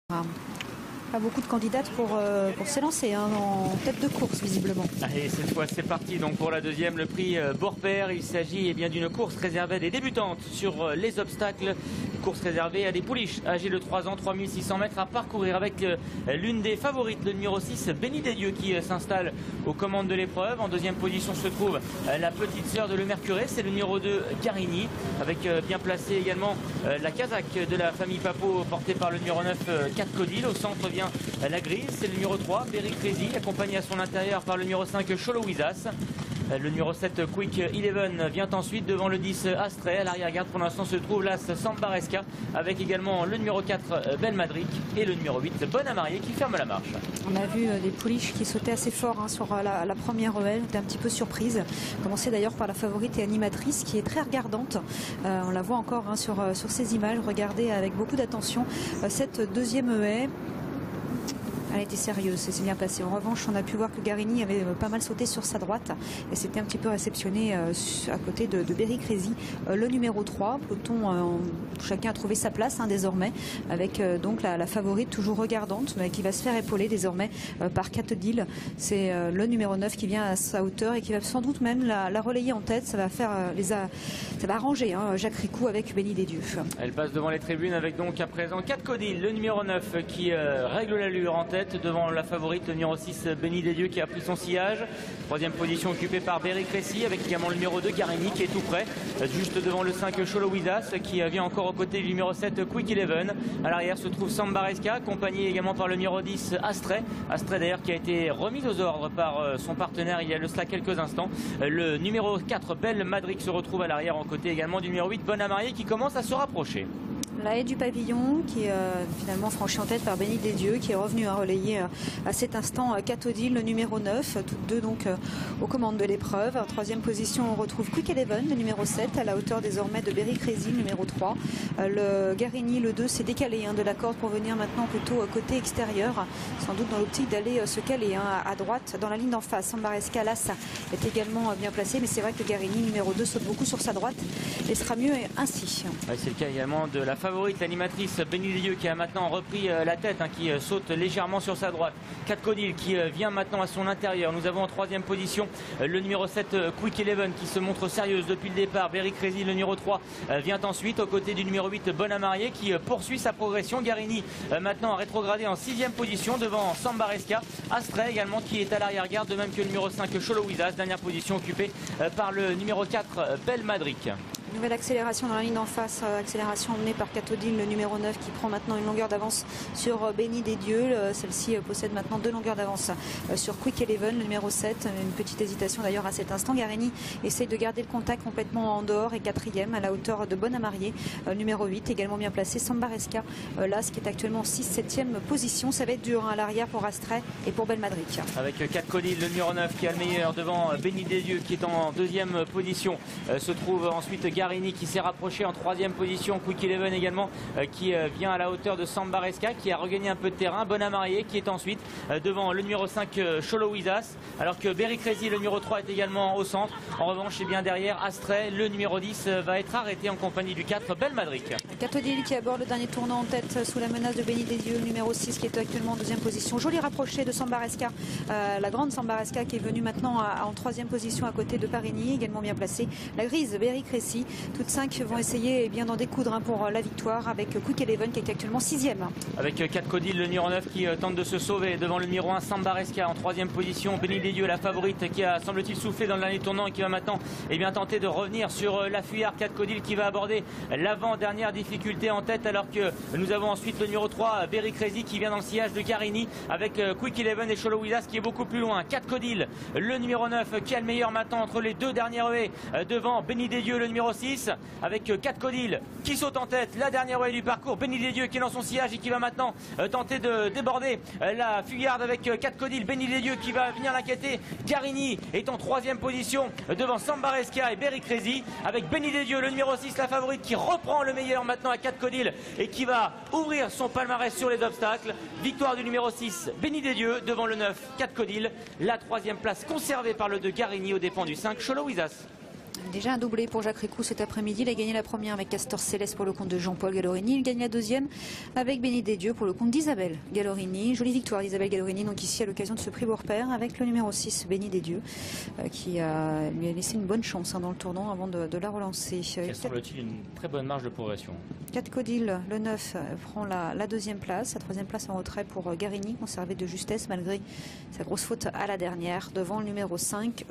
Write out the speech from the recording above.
Pas beaucoup de candidates pour s'élancer en tête de course visiblement. Allez, cette fois c'est parti donc pour la deuxième, le prix Beaurepaire. Il s'agit bien d'une course réservée à des débutantes sur les obstacles. Course réservée à des pouliches âgées de 3 ans, 3600 mètres à parcourir avec l'une des favorites, le numéro 6, Béni des Dieux, qui s'installe aux commandes de l'épreuve. En deuxième position se trouve la petite sœur de Le Mercuré, c'est le numéro 2, Garini, avec bien placé également la casaque de la famille Papo portée par le numéro 9, 4 Codil. Au centre vient la grise, c'est le numéro 3, Berry Crazy, accompagné à son intérieur par le numéro 5, Cholo Wizas. Le numéro 7, Quick Eleven, vient ensuite devant le 10, Astray. À l'arrière-garde, pour l'instant, se trouve l'As Sambaresca, avec également le numéro 4, Belmadric, et le numéro 8, Bonne à Marier, qui ferme la marche. On a vu des pouliches qui sautaient assez fort sur la première EL. On était un petit peu surprise. Commencé d'ailleurs par la favorite et animatrice, qui est très regardante. On la voit encore sur ces images. Regardez avec beaucoup d'attention cette deuxième EL. Elle était sérieuse, c'est bien passé. En revanche, on a pu voir que Garini avait pas mal sauté sur sa droite et c'était un petit peu réceptionné à côté de Berry Crazy. Le numéro 3, peloton, chacun a trouvé sa place désormais, avec donc la favorite toujours regardante, mais qui va se faire épauler désormais par Catodil. C'est le numéro 9 qui vient à sa hauteur et qui va sans doute même la relayer en tête. Ça va faire ça va arranger Jacques Ricou avec Béni des Dieux. Elle passe devant les tribunes avec donc à présent 4 Codil, le numéro 9 qui règle l'allure en tête devant la favorite, le numéro 6, Béni des Dieux, qui a pris son sillage. Troisième position occupée par Berry Crazy, avec également le numéro 2, Garini, qui est tout près, juste devant le 5, Cholo Wizas, qui vient encore aux côtés du numéro 7, Quick Eleven. À l'arrière se trouve Sambaresca, accompagné également par le numéro 10, Astray. Astray d'ailleurs qui a été remise aux ordres par son partenaire il y a de cela quelques instants. Le numéro 4, Belmadric, se retrouve à l'arrière, en côté également du numéro 8, Bonne à Marier, qui commence à se rapprocher. La haie du pavillon qui est finalement franchie en tête par Béni des Dieux, qui est revenu à relayer à cet instant Catodil, le numéro 9, toutes deux donc aux commandes de l'épreuve. En troisième position, on retrouve Quick Eleven, le numéro 7, à la hauteur désormais de Berry Crazy, le numéro 3. Le Garini, le 2, s'est décalé de la corde pour venir maintenant plutôt côté extérieur, sans doute dans l'optique d'aller se caler à droite dans la ligne d'en face. Sambaresca Las est également bien placé, mais c'est vrai que le Garini, numéro 2, saute beaucoup sur sa droite et sera mieux ainsi. Ouais, c'est le cas également de la favorite, l'animatrice Béni des Dieux, qui a maintenant repris la tête, qui saute légèrement sur sa droite. 4 Codil qui vient maintenant à son intérieur. Nous avons en troisième position le numéro 7, Quick Eleven, qui se montre sérieuse depuis le départ. Berry Crazy, le numéro 3, vient ensuite aux côtés du numéro 8, Bonne à Marier, qui poursuit sa progression. Garini maintenant a rétrogradé en sixième position devant Sambaresca. Astray également qui est à l'arrière-garde, de même que le numéro 5, Cholo Wizas. Dernière position occupée par le numéro 4, Belmadric. Nouvelle accélération dans la ligne d'en face, accélération emmenée par Catodil, le numéro 9, qui prend maintenant une longueur d'avance sur Béni des Dieux. Celle-ci possède maintenant 2 longueurs d'avance sur Quick Eleven, le numéro 7. Une petite hésitation d'ailleurs à cet instant. Garini essaye de garder le contact complètement en dehors et quatrième à la hauteur de Bonne à Marier. Numéro 8, également bien placé, Sambaresca, là, ce qui est actuellement 6-7e position. Ça va être dur à l'arrière pour Astray et pour Belmadric. Avec 4 Codil, le numéro 9, qui a le meilleur devant Béni des Dieux, qui est en deuxième position. Se trouve ensuite Garini, qui s'est rapproché en troisième position. Quick Eleven également, qui vient à la hauteur de Sambaresca, qui a regagné un peu de terrain. Bonne à Marier, qui est ensuite devant le numéro 5, Cholo Wizas, alors que Berry Crazy, le numéro 3, est également au centre. En revanche, bien derrière, Astray, le numéro 10, va être arrêté en compagnie du 4, Belmadric. Catodil qui aborde le dernier tournant en tête sous la menace de Béni des Dieux, le numéro 6, qui est actuellement en deuxième position. Joli rapproché de Sambaresca, la grande Sambaresca, qui est venue maintenant en troisième position à côté de Parini, également bien placé. La grise, Berry Crazy. Toutes 5 vont essayer d'en découdre pour la victoire, avec Quick Eleven qui est actuellement 6e. Avec 4 Codil, le numéro 9, qui tente de se sauver devant le numéro 1, Sambaresca, en troisième position. Béni des Dieux, la favorite, qui a, semble-t-il, soufflé dans le dernier tournant et qui va maintenant tenter de revenir sur la fuyarde. 4 Codil qui va aborder l'avant-dernière difficulté en tête, alors que nous avons ensuite le numéro 3, Berry Crazy, qui vient dans le sillage de Garini, avec Quick Eleven et Cholo Wizas, qui est beaucoup plus loin. 4 Codil, le numéro 9, qui a le meilleur maintenant entre les deux dernières haies, devant Béni des Dieux, le numéro 6, avec 4 Codil qui saute en tête, la dernière haie du parcours. Béni des Dieux qui est dans son sillage et qui va maintenant tenter de déborder la fuyarde avec 4 Codil. Béni des Dieux qui va venir l'inquiéter. Garini est en troisième position devant Sambaresca et Berry Crazy, avec Béni des Dieux, le numéro 6, la favorite, qui reprend le meilleur maintenant à 4 Codil et qui va ouvrir son palmarès sur les obstacles. Victoire du numéro 6, Béni des Dieux, devant le 9, 4 Codil. La troisième place conservée par le 2, Garini, aux dépens du 5, Cholo Wizas. Déjà un doublé pour Jacques Ricou cet après-midi. Il a gagné la première avec Castor Céleste pour le compte de Jean-Paul Gallorini. Il gagne la deuxième avec Béni des Dieux pour le compte d'Isabelle Gallorini. Jolie victoire d'Isabelle Gallorini, donc ici à l'occasion de ce prix Beaurepaire avec le numéro 6, Béni des Dieux, qui lui a laissé une bonne chance dans le tournant avant de la relancer. Quelle semble-t-il une très bonne marge de progression. 4 Codil, le 9, prend la deuxième place. La troisième place en retrait pour Garigny, conservé de justesse malgré sa grosse faute à la dernière. Devant le numéro 5,